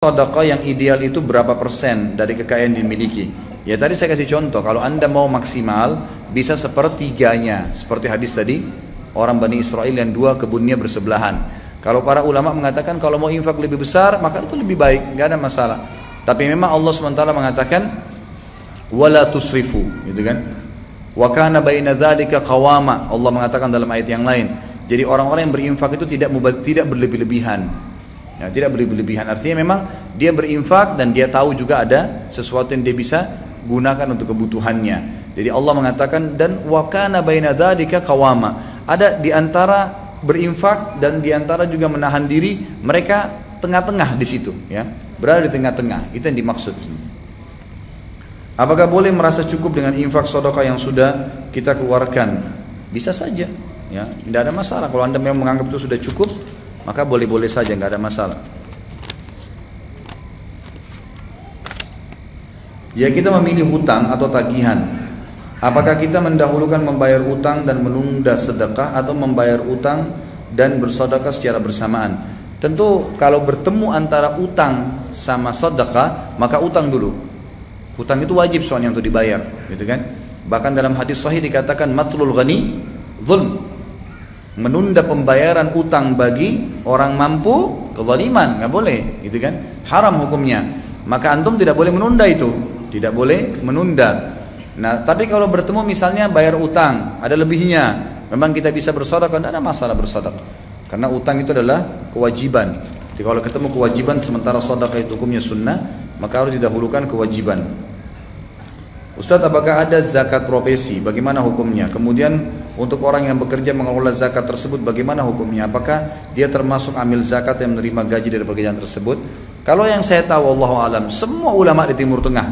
sedekah yang ideal itu berapa persen dari kekayaan yang dimiliki? Ya tadi saya kasih contoh, kalau anda mau maksimal bisa sepertiganya, seperti hadis tadi orang Bani Israel yang dua kebunnya bersebelahan. Kalau para ulama mengatakan kalau mau infak lebih besar maka itu lebih baik, nggak ada masalah. Tapi memang Allah SWT mengatakan wala tusrifu, gitu kan? Wa kana baina dzalika qawama. Allah mengatakan dalam ayat yang lain. Jadi orang-orang yang berinfak itu tidak berlebih-lebihan. Ya, tidak berlebihan, artinya memang dia berinfak dan dia tahu juga ada sesuatu yang dia bisa gunakan untuk kebutuhannya. Jadi Allah mengatakan dan wa kana baina dzalika qawama. Ada di antara berinfak dan di antara juga menahan diri, mereka tengah-tengah di situ, ya. Berada di tengah-tengah. Itu yang dimaksud. Apakah boleh merasa cukup dengan infak sedekah yang sudah kita keluarkan? Bisa saja, ya. Tidak ada masalah kalau Anda memang menganggap itu sudah cukup. Maka boleh-boleh saja, nggak ada masalah. Ya, kita memilih hutang atau tagihan. Apakah kita mendahulukan membayar utang dan menunda sedekah atau membayar utang dan bersedekah secara bersamaan? Tentu kalau bertemu antara utang sama sedekah, maka utang dulu. Hutang itu wajib soalnya untuk dibayar, gitu kan? Bahkan dalam hadis sahih dikatakan matlul ghani zulm. Menunda pembayaran utang bagi orang mampu kezaliman, nggak boleh, gitu kan? Haram hukumnya. Maka antum tidak boleh menunda itu, tidak boleh menunda. Nah, tapi kalau bertemu misalnya bayar utang, ada lebihnya, memang kita bisa bersedekah, tidak ada masalah bersedekah. Karena utang itu adalah kewajiban. Jadi kalau ketemu kewajiban sementara sedekah itu hukumnya sunnah, maka harus didahulukan kewajiban. Ustadz, apakah ada zakat profesi? Bagaimana hukumnya? Kemudian untuk orang yang bekerja mengelola zakat tersebut, bagaimana hukumnya? Apakah dia termasuk amil zakat yang menerima gaji dari pekerjaan tersebut? Kalau yang saya tahu, Allahu alam, semua ulama di Timur Tengah,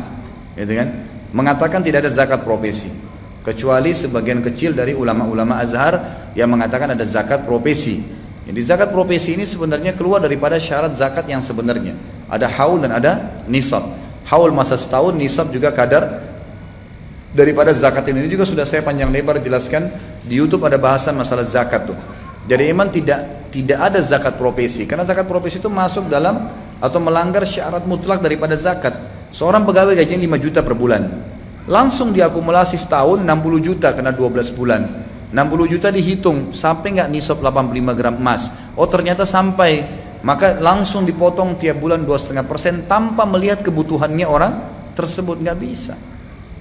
gitu kan, mengatakan tidak ada zakat profesi, kecuali sebagian kecil dari ulama-ulama Azhar yang mengatakan ada zakat profesi. Jadi zakat profesi ini sebenarnya keluar daripada syarat zakat yang sebenarnya. Ada haul dan ada nisab. Haul masa setahun, nisab juga kadar daripada zakat ini juga sudah saya panjang lebar jelaskan di YouTube, ada bahasan masalah zakat tuh. Jadi memang tidak ada zakat profesi, karena zakat profesi itu masuk dalam atau melanggar syarat mutlak daripada zakat. Seorang pegawai gajinya 5 juta per bulan, langsung diakumulasi setahun 60 juta kena 12 bulan. 60 juta dihitung sampai nggak nisab 85 gram emas. Oh ternyata sampai, maka langsung dipotong tiap bulan 2,5% tanpa melihat kebutuhannya orang tersebut, nggak bisa.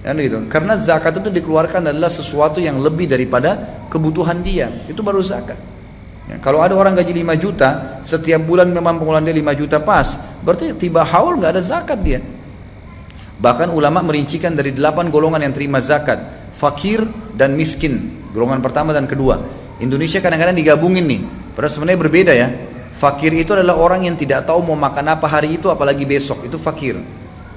Ya, gitu. Karena zakat itu dikeluarkan adalah sesuatu yang lebih daripada kebutuhan dia, itu baru zakat. Ya, kalau ada orang gaji 5 juta, setiap bulan memang pengeluaran dia 5 juta pas, berarti tiba haul nggak ada zakat dia. Bahkan ulama merincikan dari 8 golongan yang terima zakat, fakir dan miskin, golongan pertama dan kedua. Indonesia kadang-kadang digabungin nih, padahal sebenarnya berbeda ya. Fakir itu adalah orang yang tidak tahu mau makan apa hari itu, apalagi besok, itu fakir.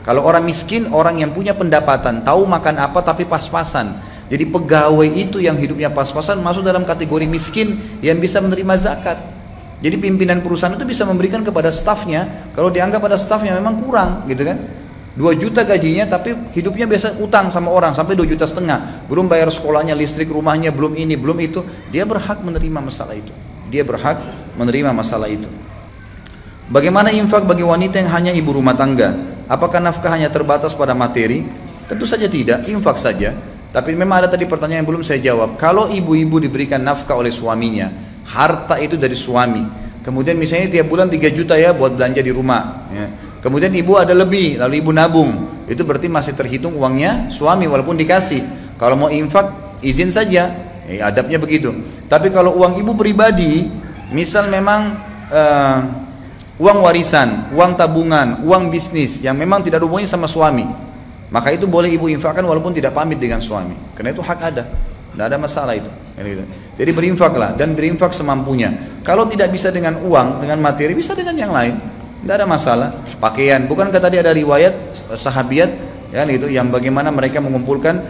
Kalau orang miskin, orang yang punya pendapatan, tahu makan apa tapi pas-pasan. Jadi pegawai itu yang hidupnya pas-pasan masuk dalam kategori miskin yang bisa menerima zakat. Jadi pimpinan perusahaan itu bisa memberikan kepada stafnya, kalau dianggap pada stafnya memang kurang, gitu kan? 2 juta gajinya tapi hidupnya biasa utang sama orang sampai 2,5 juta, belum bayar sekolahnya, listrik rumahnya, belum ini, belum itu. Dia berhak menerima masalah itu. Dia berhak menerima masalah itu. Bagaimana infak bagi wanita yang hanya ibu rumah tangga? Apakah nafkah hanya terbatas pada materi? Tentu saja tidak, infak saja. Tapi memang ada tadi pertanyaan yang belum saya jawab. Kalau ibu-ibu diberikan nafkah oleh suaminya, harta itu dari suami, kemudian misalnya tiap bulan 3 juta ya buat belanja di rumah, ya. Kemudian ibu ada lebih, lalu ibu nabung, itu berarti masih terhitung uangnya suami walaupun dikasih. Kalau mau infak, izin saja, adabnya begitu. Tapi kalau uang ibu pribadi, misal memang uang warisan, uang tabungan, uang bisnis yang memang tidak ada hubungannya sama suami, maka itu boleh ibu infakkan walaupun tidak pamit dengan suami, karena itu hak ada, tidak ada masalah itu. Jadi berinfaklah dan berinfak semampunya. Kalau tidak bisa dengan uang, dengan materi, bisa dengan yang lain, tidak ada masalah. Pakaian, bukankah tadi ada riwayat sahabiat ya gitu, yang bagaimana mereka mengumpulkan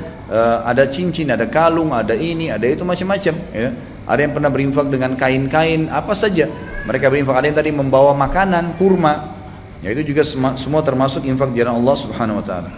ada cincin, ada kalung, ada ini, ada itu macam-macam. Ya. Ada yang pernah berinfak dengan kain-kain apa saja. Mereka berinfak, ada yang tadi membawa makanan, kurma. Ya itu juga semua termasuk infak di jalan Allah Subhanahu wa taala.